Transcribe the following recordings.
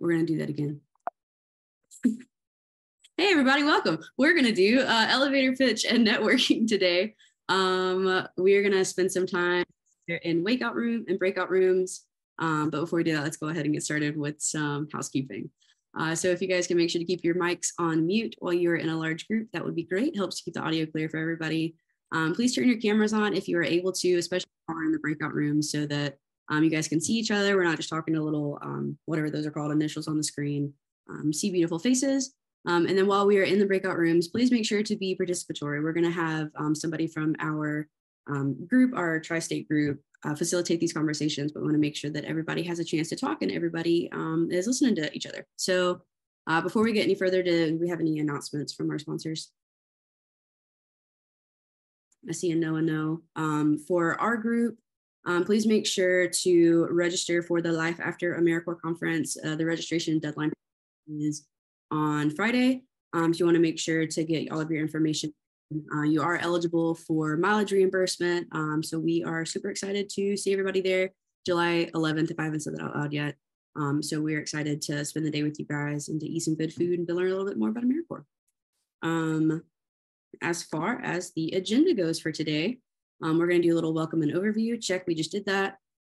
We're going to do that again. Hey, everybody, welcome. We're going to do elevator pitch and networking today. We are going to spend some time in breakout rooms. But before we do that, let's go ahead and get started with some housekeeping. So if you guys can make sure to keep your mics on mute while you're in a large group, that would be great. It helps to keep the audio clear for everybody. Please turn your cameras on if you are able to, especially in the breakout rooms, so that you guys can see each other. We're not just talking to little, whatever those are called, initials on the screen. See beautiful faces. And then while we are in the breakout rooms, please make sure to be participatory. We're going to have somebody from our group, our tri-state group, facilitate these conversations, but we want to make sure that everybody has a chance to talk and everybody is listening to each other. So before we get any further, do we have any announcements from our sponsors? I see a no. For our group, please make sure to register for the Life After AmeriCorps conference. The registration deadline is on Friday. So you want to make sure to get all of your information. You are eligible for mileage reimbursement. So we are super excited to see everybody there July 11th, if I haven't said that out loud yet. So we're excited to spend the day with you guys and to eat some good food and to learn a little bit more about AmeriCorps. As far as the agenda goes for today, we're going to do a little welcome and overview. Check, we just did that.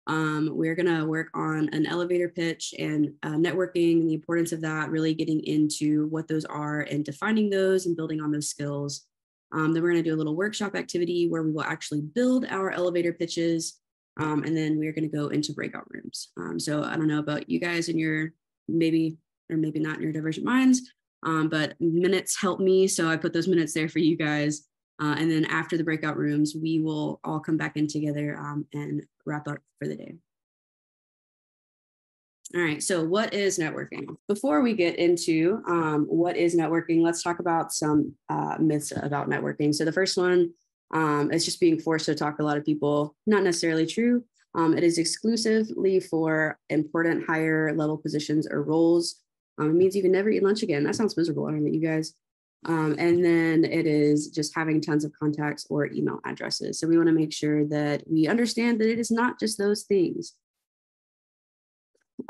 We're going to work on an elevator pitch and networking and the importance of that, really getting into what those are and defining those and building on those skills. Then we're going to do a little workshop activity where we will actually build our elevator pitches. And then we're going to go into breakout rooms. So I don't know about you guys and your maybe or maybe not in your divergent minds, but minutes help me. So I put those minutes there for you guys. And then after the breakout rooms, we will all come back in together and wrap up for the day. All right, so what is networking? Before we get into what is networking, let's talk about some myths about networking. So the first one is just being forced to talk to a lot of people. Not necessarily true. It is exclusively for important higher level positions or roles. It means you can never eat lunch again. That sounds miserable. I don't know you guys. And then it is just having tons of contacts or email addresses. So we want to make sure that we understand that it is not just those things.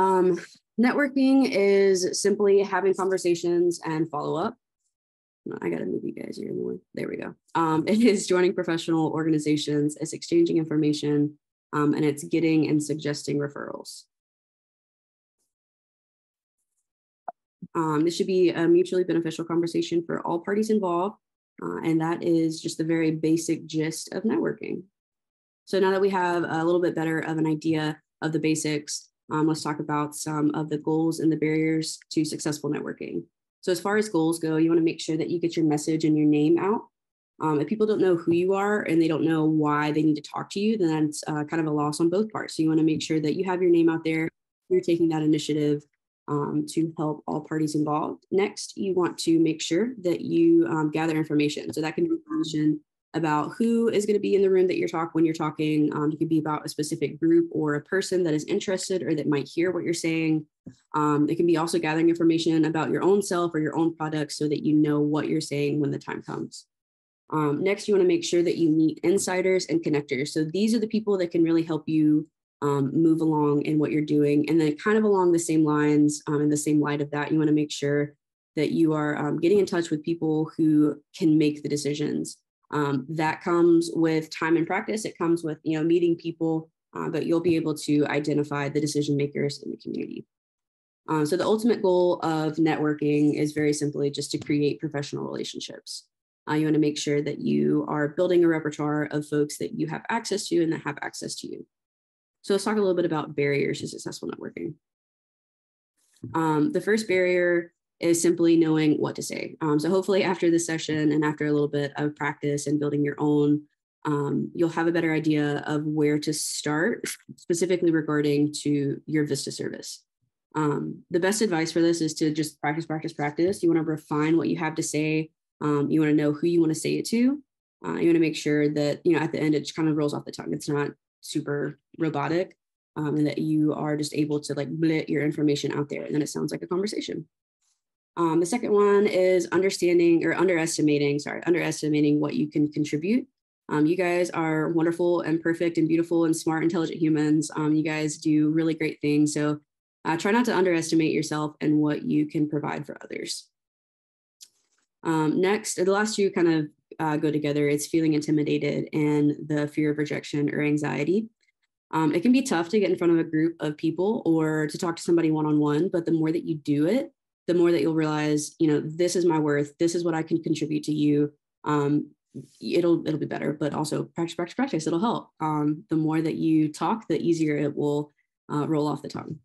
Networking is simply having conversations and follow up. I got to move you guys here in the way. There we go. It is joining professional organizations, it's exchanging information, and it's getting and suggesting referrals. This should be a mutually beneficial conversation for all parties involved. And that is just the very basic gist of networking. So now that we have a little bit better of an idea of the basics, let's talk about some of the goals and the barriers to successful networking. So as far as goals go, you want to make sure that you get your message and your name out. If people don't know who you are and they don't know why they need to talk to you, then that's kind of a loss on both parts. So you want to make sure that you have your name out there, you're taking that initiative to help all parties involved. Next, you want to make sure that you gather information. So that can be information about who is going to be in the room that when you're talking. It could be about a specific group or a person that is interested or that might hear what you're saying. It can be also gathering information about your own self or your own product so that you know what you're saying when the time comes. Next, you want to make sure that you meet insiders and connectors. So these are the people that can really help you move along in what you're doing. And then kind of along the same lines, in the same light of that, you want to make sure that you are getting in touch with people who can make the decisions. That comes with time and practice. It comes with, meeting people, but you'll be able to identify the decision makers in the community. So the ultimate goal of networking is very simply just to create professional relationships. You want to make sure that you are building a repertoire of folks that you have access to and that have access to you. So let's talk a little bit about barriers to successful networking. The first barrier is simply knowing what to say. So hopefully after this session and after a little bit of practice and building your own, you'll have a better idea of where to start, specifically regarding to your VISTA service. The best advice for this is to just practice. You want to refine what you have to say. You want to know who you want to say it to. You want to make sure that, at the end, it just kind of rolls off the tongue. It's not super robotic, and that you are just able to blit your information out there, and then it sounds like a conversation. The second one is underestimating what you can contribute. You guys are wonderful and perfect and beautiful and smart, intelligent humans. You guys do really great things. So Try not to underestimate yourself and what you can provide for others. Next, the last two kind of go together. It's feeling intimidated and the fear of rejection or anxiety. It can be tough to get in front of a group of people or to talk to somebody one-on-one, but the more that you do it, the more that you'll realize, this is my worth. This is what I can contribute to you. It'll be better, but also practice. It'll help. The more that you talk, the easier it will roll off the tongue.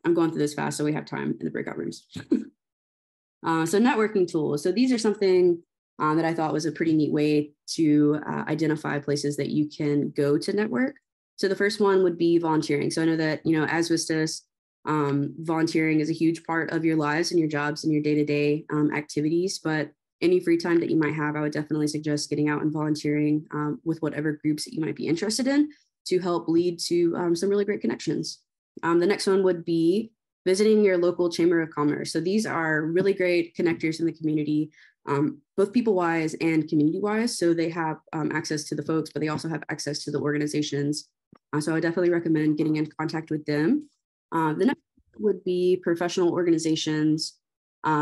I'm going through this fast, so we have time in the breakout rooms. So networking tools. So these are something that I thought was a pretty neat way to identify places that you can go to network. So the first one would be volunteering. So I know that, as Vistas, volunteering is a huge part of your lives and your jobs and your day-to-day activities, but any free time that you might have, I would definitely suggest getting out and volunteering with whatever groups that you might be interested in to help lead to some really great connections. The next one would be visiting your local chamber of commerce. So these are really great connectors in the community, both people-wise and community-wise. So they have access to the folks, but they also have access to the organizations. So I definitely recommend getting in contact with them. The next would be professional organizations.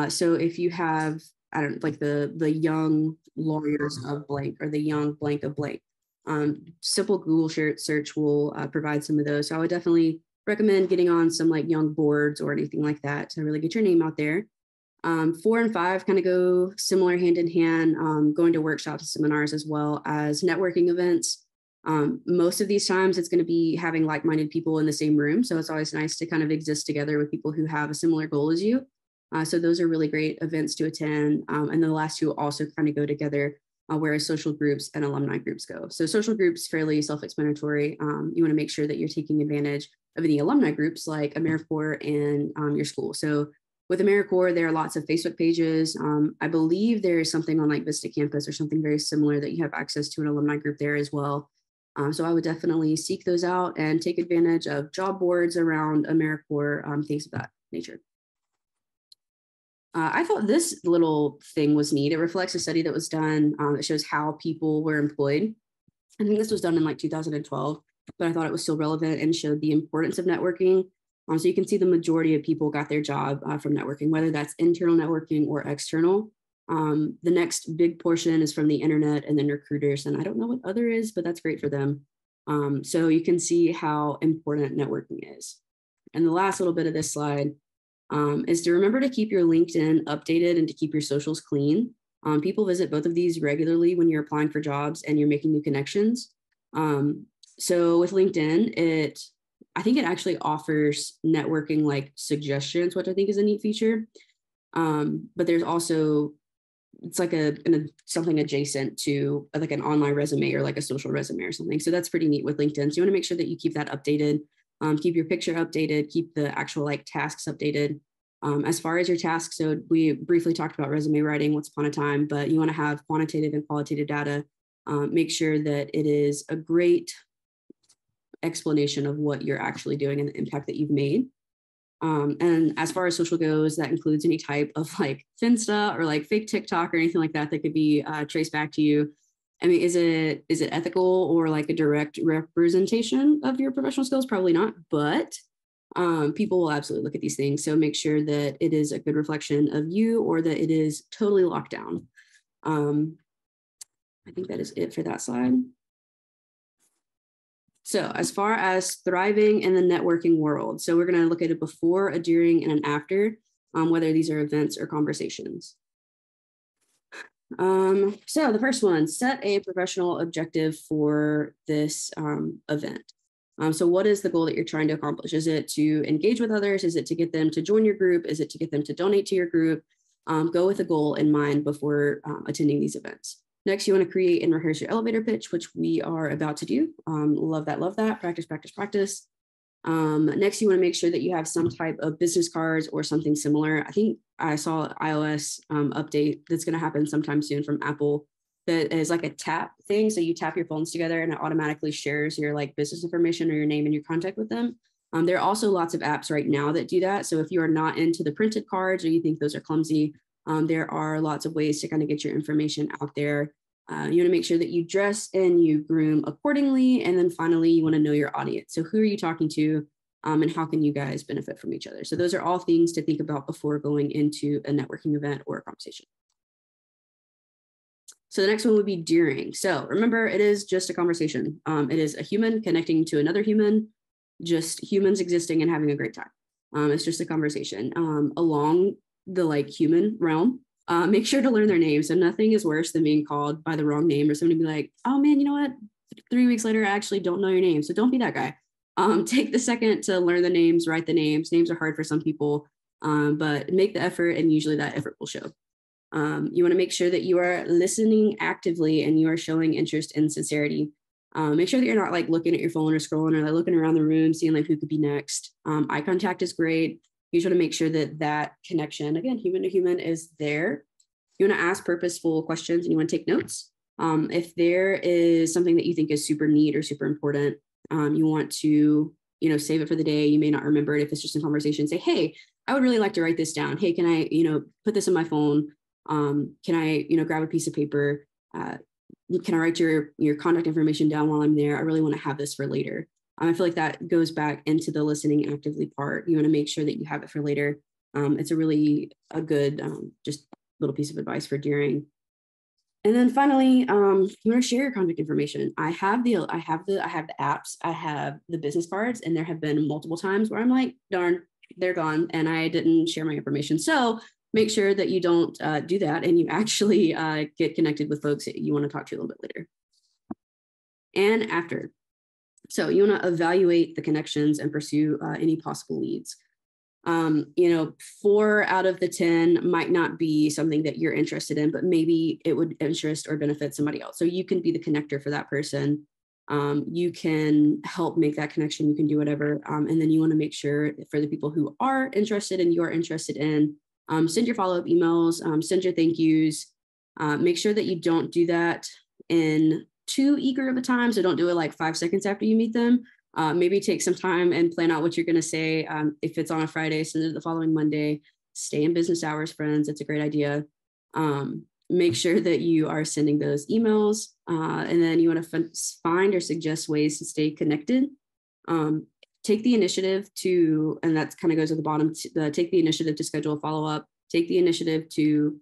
So if you have, like the young lawyers of blank or the young blank of blank, simple Google search will provide some of those. So I would definitely recommend getting on some like young boards or anything like that to really get your name out there. 4 and 5 kind of go similar hand in hand, going to workshops, seminars, as well as networking events. Most of these times it's going to be having like-minded people in the same room. So it's always nice to kind of exist together with people who have a similar goal as you. So those are really great events to attend. And then the last two also kind of go together, whereas social groups and alumni groups go. So social groups, fairly self-explanatory. You want to make sure that you're taking advantage of the alumni groups like AmeriCorps and your school. So with AmeriCorps, there are lots of Facebook pages. I believe there is something on like Vista Campus or something very similar that you have access to an alumni group there as well. So I would definitely seek those out and take advantage of job boards around AmeriCorps, things of that nature. I thought this little thing was neat. It reflects a study that was done that shows how people were employed. I think this was done in like 2012, but I thought it was still relevant and showed the importance of networking. So you can see the majority of people got their job from networking, whether that's internal networking or external. The next big portion is from the internet and then recruiters. And I don't know what other is, but that's great for them. So you can see how important networking is. And the last little bit of this slide is to remember to keep your LinkedIn updated and to keep your socials clean. People visit both of these regularly when you're applying for jobs and you're making new connections. So with LinkedIn, I think it actually offers networking like suggestions, which I think is a neat feature. But there's also, it's like something adjacent to like an online resume or like a social resume or something. So that's pretty neat with LinkedIn. So you want to make sure that you keep that updated. Keep your picture updated, keep the actual like tasks updated. As far as your tasks, so we briefly talked about resume writing once upon a time, but you want to have quantitative and qualitative data. Make sure that it is a great explanation of what you're actually doing and the impact that you've made. And as far as social goes, that includes any type of like Finsta or like fake TikTok or anything like that that could be traced back to you. I mean, is it ethical or like a direct representation of your professional skills? Probably not, but people will absolutely look at these things. So make sure that it is a good reflection of you or that it is totally locked down. I think that is it for that slide. So as far as thriving in the networking world, so we're going to look at a before, a during, and an after, whether these are events or conversations. So the first one, set a professional objective for this event. So what is the goal that you're trying to accomplish? Is it to engage with others? Is it to get them to join your group? Is it to get them to donate to your group? Go with a goal in mind before attending these events. Next, you want to create and rehearse your elevator pitch, which we are about to do. Love that, love that. Practice, practice, practice. Next, you want to make sure that you have some type of business cards or something similar. I think I saw an iOS update that's going to happen sometime soon from Apple that is like a tap thing. So you tap your phones together and it automatically shares your like business information or your name and your contact with them. There are also lots of apps right now that do that. So if you are not into the printed cards or you think those are clumsy, there are lots of ways to kind of get your information out there. You want to make sure that you dress and you groom accordingly. And then finally, you want to know your audience. So who are you talking to? and how can you guys benefit from each other? So those are all things to think about before going into a networking event or a conversation. So the next one would be during. So remember, it is just a conversation. It is a human connecting to another human, just humans existing and having a great time. It's just a conversation. Along the like human realm, make sure to learn their names. So nothing is worse than being called by the wrong name or somebody be like, oh man, you know what? 3 weeks later, I actually don't know your name. So don't be that guy. Take the second to learn the names, write the names. Names are hard for some people, but make the effort and usually that effort will show. You want to make sure that you are listening actively and you are showing interest and sincerity. Make sure that you're not like looking at your phone or scrolling or like looking around the room, seeing like who could be next. Eye contact is great. You just want to make sure that that connection, again, human to human, is there. You want to ask purposeful questions and you want to take notes. If there is something that you think is super neat or super important, you want to, save it for the day. You may not remember it if it's just a conversation. Say, hey, I would really like to write this down. Hey, can I, put this in my phone? Can I, grab a piece of paper? Can I write your contact information down while I'm there? I really want to have this for later. I feel like that goes back into the listening actively part. You want to make sure that you have it for later. It's a good, just little piece of advice for during. And then finally, you want to share your contact information. I have the apps, I have the business cards, and there have been multiple times where I'm like, darn, they're gone, and I didn't share my information. So make sure that you don't do that and you actually get connected with folks that you want to talk to a little bit later. And after. So you want to evaluate the connections and pursue any possible leads. 4 out of the 10 might not be something that you're interested in, but maybe it would interest or benefit somebody else. So you can be the connector for that person. You can help make that connection. You can do whatever. And then you want to make sure for the people who are interested and you're interested in, send your follow-up emails, send your thank yous. Make sure that you don't do that in too eager of a time. So don't do it like 5 seconds after you meet them. Maybe take some time and plan out what you're going to say. If it's on a Friday, send it the following Monday. Stay in business hours, friends. It's a great idea. Make sure that you are sending those emails. And then you want to find or suggest ways to stay connected. Take the initiative to, and that kind of goes at the bottom, take the initiative to schedule a follow-up. Take the initiative to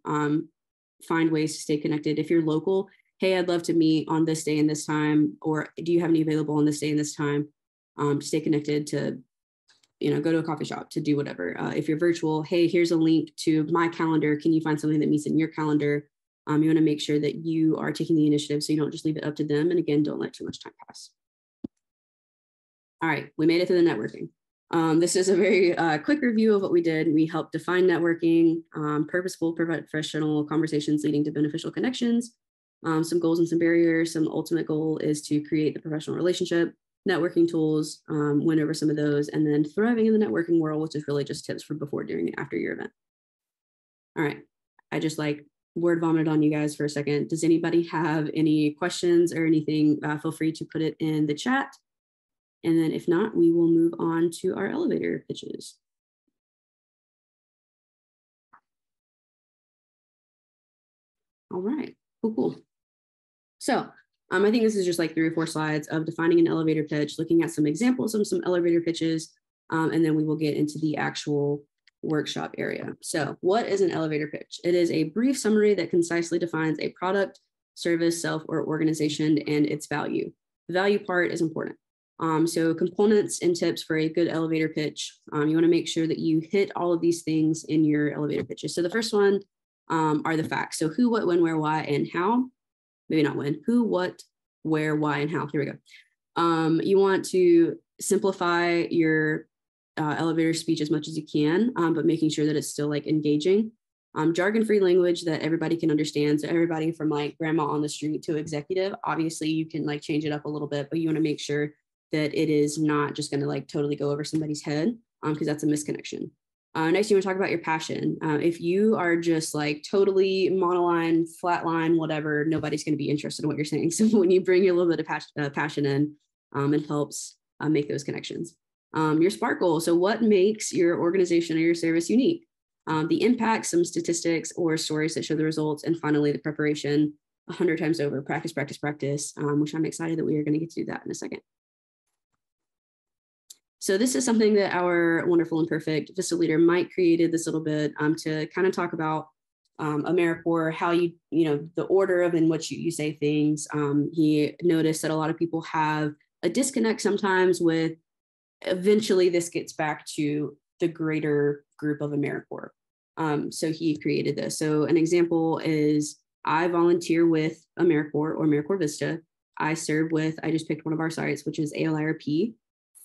find ways to stay connected. If you're local, hey, I'd love to meet on this day and this time, or do you have any available on this day and this time? To stay connected, to go to a coffee shop, to do whatever. If you're virtual, hey, here's a link to my calendar. Can you find something that meets in your calendar? You want to make sure that you are taking the initiative so you don't just leave it up to them. And again, don't let too much time pass. All right, we made it through the networking. This is a very quick review of what we did. We helped define networking, purposeful professional conversations leading to beneficial connections, some goals and some barriers. Some ultimate goal is to create the professional relationship, networking tools, went over some of those, and then thriving in the networking world, which is really just tips for before, during, and after your event. All right, I just like word vomited on you guys for a second. Does anybody have any questions or anything? Feel free to put it in the chat. And then if not, we will move on to our elevator pitches. All right, cool. So I think this is just like 3 or 4 slides of defining an elevator pitch, looking at some examples of some elevator pitches, and then we will get into the actual workshop area. So what is an elevator pitch? It is a brief summary that concisely defines a product, service, self, or organization and its value. The value part is important. So components and tips for a good elevator pitch. You want to make sure that you hit all of these things in your elevator pitches. So the first one are the facts. So who, what, when, where, why, and how. Maybe not when. Who, what, where, why, and how. Here we go. You want to simplify your elevator speech as much as you can, but making sure that it's still like engaging. Jargon-free language that everybody can understand. So everybody from like grandma on the street to executive, obviously you can like change it up a little bit, but you want to make sure that it is not just going to like totally go over somebody's head, because that's a misconnection. Next, you want to talk about your passion. If you are just like totally monoline, flatline, whatever, nobody's going to be interested in what you're saying. So when you bring a little bit of passion in, it helps make those connections. Your SPARK goal. So what makes your organization or your service unique? The impact, some statistics or stories that show the results. And finally, the preparation 100 times over, practice, practice, practice, which I'm excited that we are going to get to do that in a second. So this is something that our wonderful and perfect Vista leader Mike created this little bit to kind of talk about AmeriCorps, how the order of in which you say things. He noticed that a lot of people have a disconnect sometimes with, eventually this gets back to the greater group of AmeriCorps. So he created this. So an example is, I volunteer with AmeriCorps or AmeriCorps Vista. I just picked one of our sites, which is ALIRP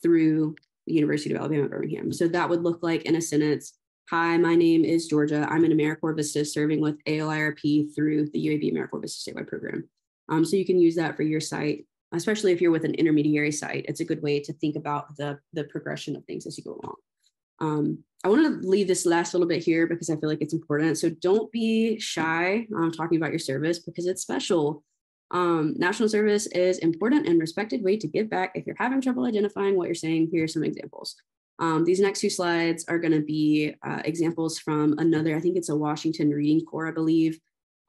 through the University of Alabama at Birmingham. So that would look like in a sentence, hi, my name is Georgia. I'm an AmeriCorps Vista serving with ALIRP through the UAB AmeriCorps Vista statewide program. So you can use that for your site, especially if you're with an intermediary site. It's a good way to think about the progression of things as you go along. I want to leave this last little bit here because I feel like it's important. So don't be shy talking about your service because it's special. National service is important and respected way to give back. If you're having trouble identifying what you're saying, here are some examples. These next 2 slides are going to be examples from another, I think it's a Washington Reading Corps, I believe.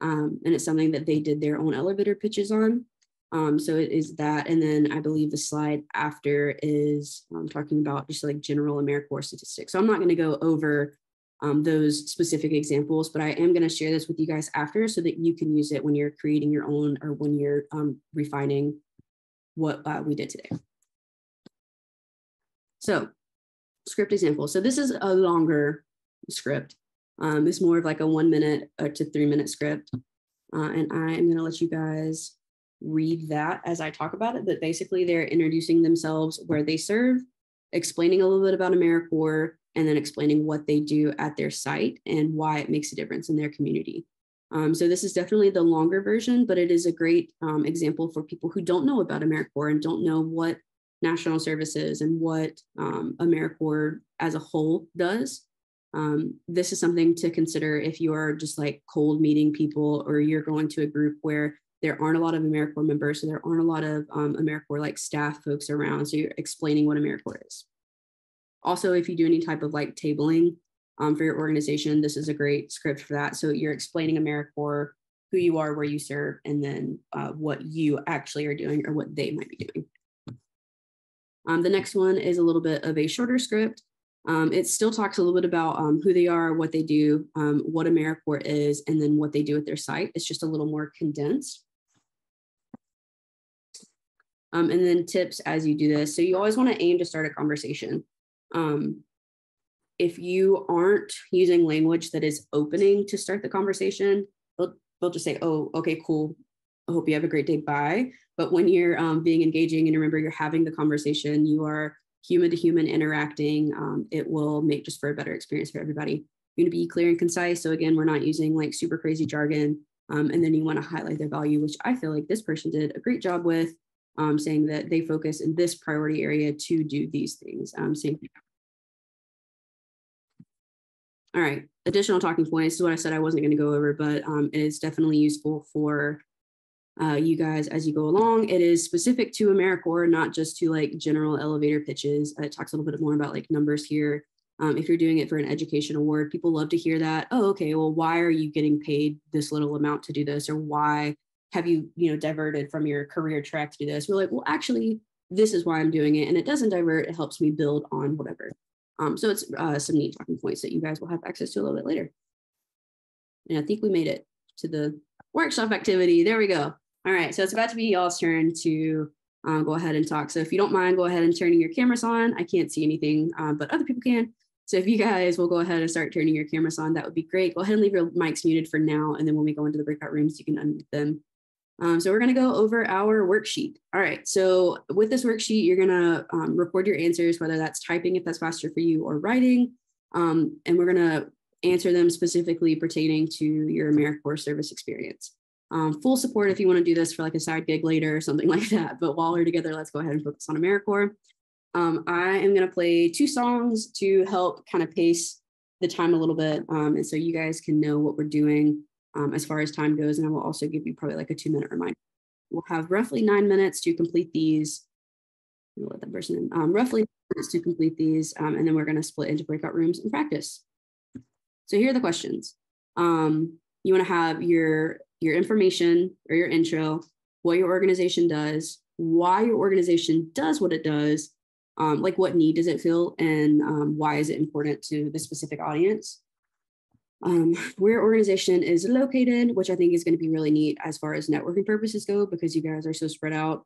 And it's something that they did their own elevator pitches on. So it is that. And then I believe the slide after is talking about just like general AmeriCorps statistics. So I'm not going to go over those specific examples, but I am going to share this with you guys after so that you can use it when you're creating your own or when you're refining what we did today. So script example. So this is a longer script. It's more of like a 1 minute to 3 minute script. And I am going to let you guys read that as I talk about it, but basically they're introducing themselves, where they serve, explaining a little bit about AmeriCorps, and then explaining what they do at their site and why it makes a difference in their community. So this is definitely the longer version, but it is a great example for people who don't know about AmeriCorps and don't know what national service is and what AmeriCorps as a whole does. This is something to consider if you are just like cold meeting people, or you're going to a group where there aren't a lot of AmeriCorps members, so there aren't a lot of AmeriCorps like staff folks around. So you're explaining what AmeriCorps is. Also, if you do any type of like tabling for your organization, this is a great script for that. So you're explaining AmeriCorps, who you are, where you serve, and then what you actually are doing or what they might be doing. The next one is a little bit of a shorter script. It still talks a little bit about who they are, what they do, what AmeriCorps is, and then what they do at their site. It's just a little more condensed. And then tips as you do this. So you always want to aim to start a conversation. If you aren't using language that is opening to start the conversation, they'll just say, oh, okay, cool. I hope you have a great day, bye. But when you're being engaging, and remember, you're having the conversation, you are human to human interacting, it will make just for a better experience for everybody. You're going to be clear and concise. So again, we're not using like super crazy jargon. And then you want to highlight their value, which I feel like this person did a great job with, saying that they focus in this priority area to do these things. Same thing. All right, additional talking points. This is what I said I wasn't going to go over, but it is definitely useful for you guys as you go along. It is specific to AmeriCorps, not just to like general elevator pitches. It talks a little bit more about like numbers here. If you're doing it for an education award, people love to hear that. Oh, okay, well, why are you getting paid this little amount to do this? Or why have you, diverted from your career track to do this? We're like, well, actually, this is why I'm doing it. And it doesn't divert, it helps me build on whatever. So it's some neat talking points that you guys will have access to a little bit later. And I think we made it to the workshop activity. There we go. All right, so it's about to be y'all's turn to go ahead and talk. So if you don't mind, go ahead and turning your cameras on. I can't see anything, but other people can. So if you guys will go ahead and start turning your cameras on, that would be great. Go ahead and leave your mics muted for now. And then when we go into the breakout rooms, you can unmute them. So we're going to go over our worksheet. All right, so with this worksheet, you're going to record your answers, whether that's typing if that's faster for you, or writing. And we're going to answer them specifically pertaining to your AmeriCorps service experience. Full support if you want to do this for like a side gig later or something like that. But while we're together, let's go ahead and focus on AmeriCorps. I am going to play 2 songs to help kind of pace the time a little bit. And so you guys can know what we're doing as far as time goes. And I will also give you probably like a 2-minute reminder. We'll have roughly 9 minutes to complete these. I'll let that person in. Roughly 9 minutes to complete these. And then we're going to split into breakout rooms and practice. So here are the questions. You want to have your information or your intro, what your organization does, why your organization does what it does, like what need does it fill, and why is it important to the specific audience. Where organization is located, which I think is going to be really neat as far as networking purposes go, because you guys are so spread out.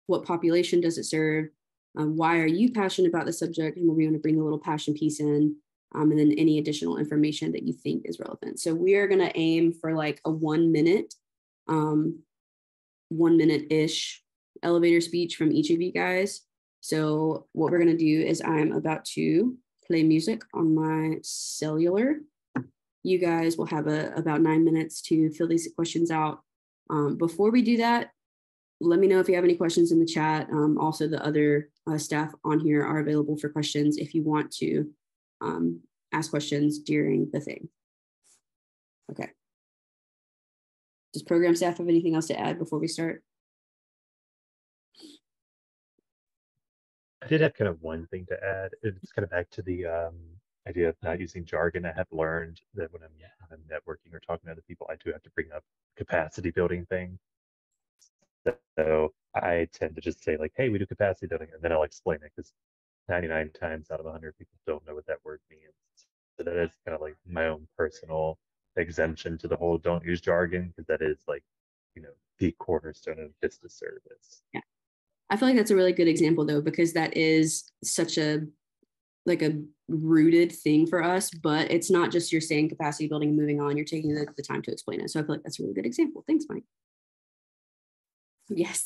What population does it serve? Why are you passionate about the subject? And we want to bring the little passion piece in, and then any additional information that you think is relevant. So we are going to aim for like a 1 minute, 1 minute-ish elevator speech from each of you guys. So what we're going to do is I'm about to play music on my cellular. You guys will have about 9 minutes to fill these questions out. Before we do that, let me know if you have any questions in the chat. Also, the other staff on here are available for questions if you want to ask questions during the thing. Okay. Does program staff have anything else to add before we start? I did have kind of one thing to add. It's kind of back to the idea of not using jargon. I have learned that when I'm networking or talking to other people, I do have to bring up capacity building things. So I tend to just say like, hey, we do capacity building, and then I'll explain it, because 99 times out of 100 people don't know what that word means. So that is kind of like my own personal exemption to the whole don't use jargon, because that is like, the cornerstone of business service. Yeah. I feel like that's a really good example though, because that is such a rooted thing for us, but it's not just you're saying capacity building and moving on, you're taking the time to explain it. So I feel like that's a really good example. Thanks, Mike. Yes.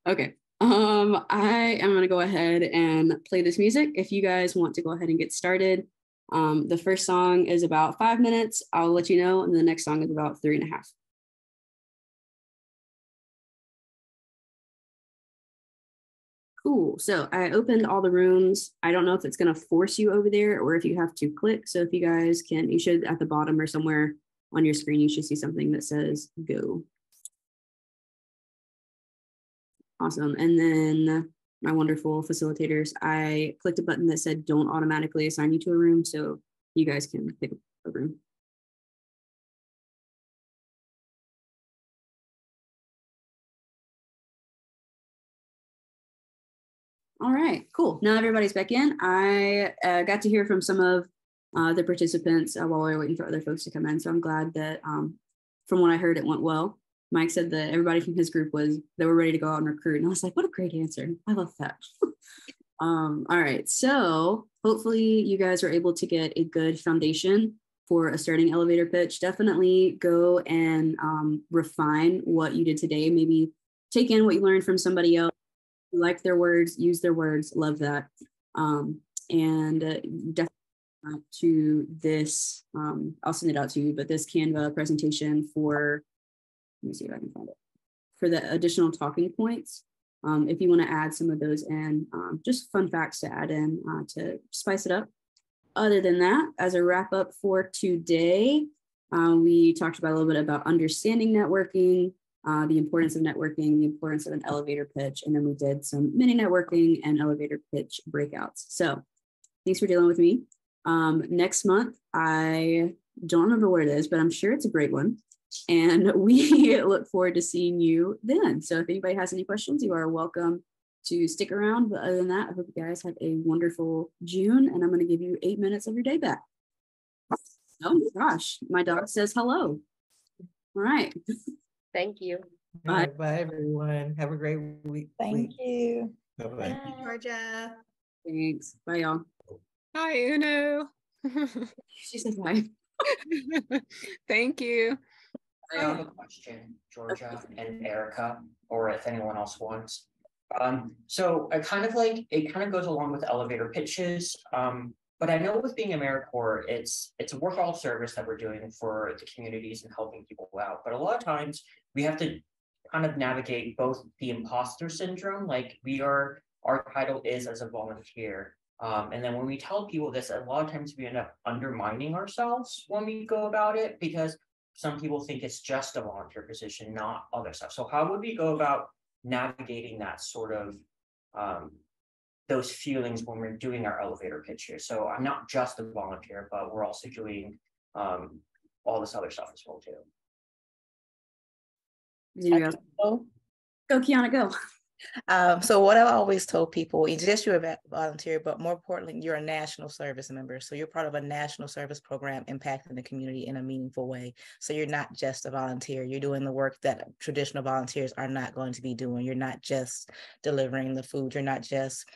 Okay. I am going to go ahead and play this music. If you guys want to go ahead and get started, the first song is about 5 minutes. I'll let you know. And the next song is about 3.5. Cool. So I opened all the rooms. I don't know if it's going to force you over there or if you have to click. So if you guys can, you should at the bottom or somewhere on your screen, you should see something that says go. Awesome. And then my wonderful facilitators, I clicked a button that said don't automatically assign you to a room. So you guys can pick a room. All right, cool. Now everybody's back in. I got to hear from some of the participants while we were waiting for other folks to come in. So I'm glad that from what I heard, it went well. Mike said that everybody from his group they were ready to go out and recruit. And I was like, what a great answer. I love that. All right, so hopefully you guys are able to get a good foundation for a starting elevator pitch. Definitely go and refine what you did today. Maybe take in what you learned from somebody else. Like their words, use their words, love that. And definitely to this, I'll send it out to you, but this Canva presentation for, let me see if I can find it, for the additional talking points. If you want to add some of those in, just fun facts to add in to spice it up. Other than that, as a wrap up for today, we talked about a little bit about understanding networking, the importance of networking, the importance of an elevator pitch, and then we did some mini networking and elevator pitch breakouts. So thanks for dealing with me. Next month, I don't remember what it is, but I'm sure it's a great one. And we look forward to seeing you then. So if anybody has any questions, you are welcome to stick around. But other than that, I hope you guys have a wonderful June, and I'm going to give you 8 minutes of your day back. Oh my gosh, my dog says hello. All right. Thank you. Bye. Bye, everyone. Have a great week. Thank you. Bye-bye. Thank you, Georgia. Thanks. Bye, y'all. Hi, Uno. She says bye. Thank you. I have a question, Georgia and Erica, or if anyone else wants. So it kind of goes along with elevator pitches. But I know with being AmeriCorps, it's a work-all service that we're doing for the communities and helping people out. But a lot of times we have to kind of navigate both the imposter syndrome, like our title is as a volunteer. And then when we tell people this, a lot of times we end up undermining ourselves when we go about it, because some people think it's just a volunteer position, not other stuff. So how would we go about navigating that sort of those feelings when we're doing our elevator pitch here? So I'm not just a volunteer, but we're also doing all this other stuff as well too. Go, Kiana, go. So what I've always told people is yes, you're a volunteer, but more importantly, you're a national service member. So you're part of a national service program impacting the community in a meaningful way. So you're not just a volunteer. You're doing the work that traditional volunteers are not going to be doing. You're not just delivering the food. You're not just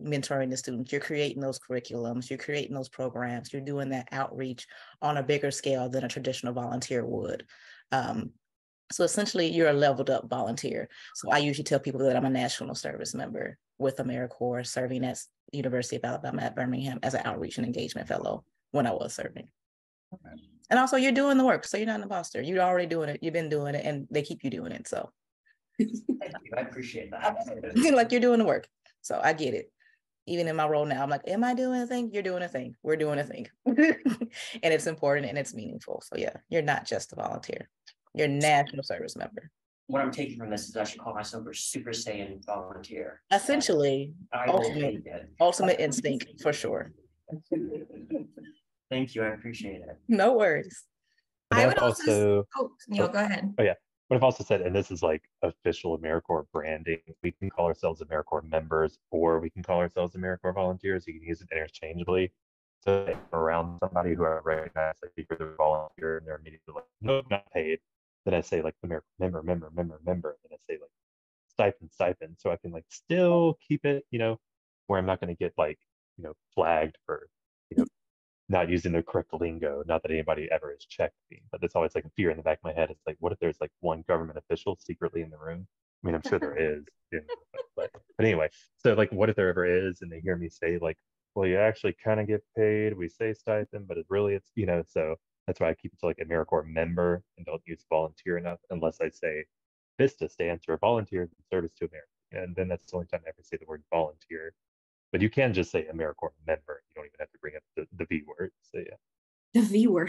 mentoring the students. You're creating those curriculums. You're creating those programs. You're doing that outreach on a bigger scale than a traditional volunteer would. So essentially, you're a leveled up volunteer. So I usually tell people that I'm a national service member with AmeriCorps, serving at University of Alabama at Birmingham as an outreach and engagement fellow when I was serving. Okay. And also, you're doing the work, so you're not an imposter. You're already doing it. You've been doing it, and they keep you doing it. So, thank you. I appreciate that. Like you're doing the work, so I get it. Even in my role now, I'm like, am I doing a thing? You're doing a thing. We're doing a thing, and it's important and it's meaningful. So yeah, you're not just a volunteer. You're a national service member. What I'm taking from this is I should call myself a Super Saiyan volunteer. Essentially, ultimate instinct for sure. Thank you. I appreciate it. No worries. I would also. Oh, Neil, go ahead. Oh yeah. But I've also said, and this is like official AmeriCorps branding, we can call ourselves AmeriCorps members, or we can call ourselves AmeriCorps volunteers. You can use it interchangeably. So if I'm around somebody who I recognize, like you're the volunteer, and they're immediately like, no, not paid. Then I say like AmeriCorps member. Then I say like stipend. So I can like still keep it, where I'm not going to get like, flagged for, not using the correct lingo. Not that anybody ever has checked me, but it's always like a fear in the back of my head. It's like, what if there's like one government official secretly in the room? I mean, I'm sure there is, but anyway, so like, what if there ever is, and they hear me say like, well, you actually kind of get paid. We say stipend, but it's so that's why I keep it to like AmeriCorps member and don't use volunteer enough unless I say VISTA stands for Volunteers in Service to America. And then that's the only time I ever say the word volunteer. But you can just say AmeriCorps member. You don't even have to bring up the V word. So yeah. The V word.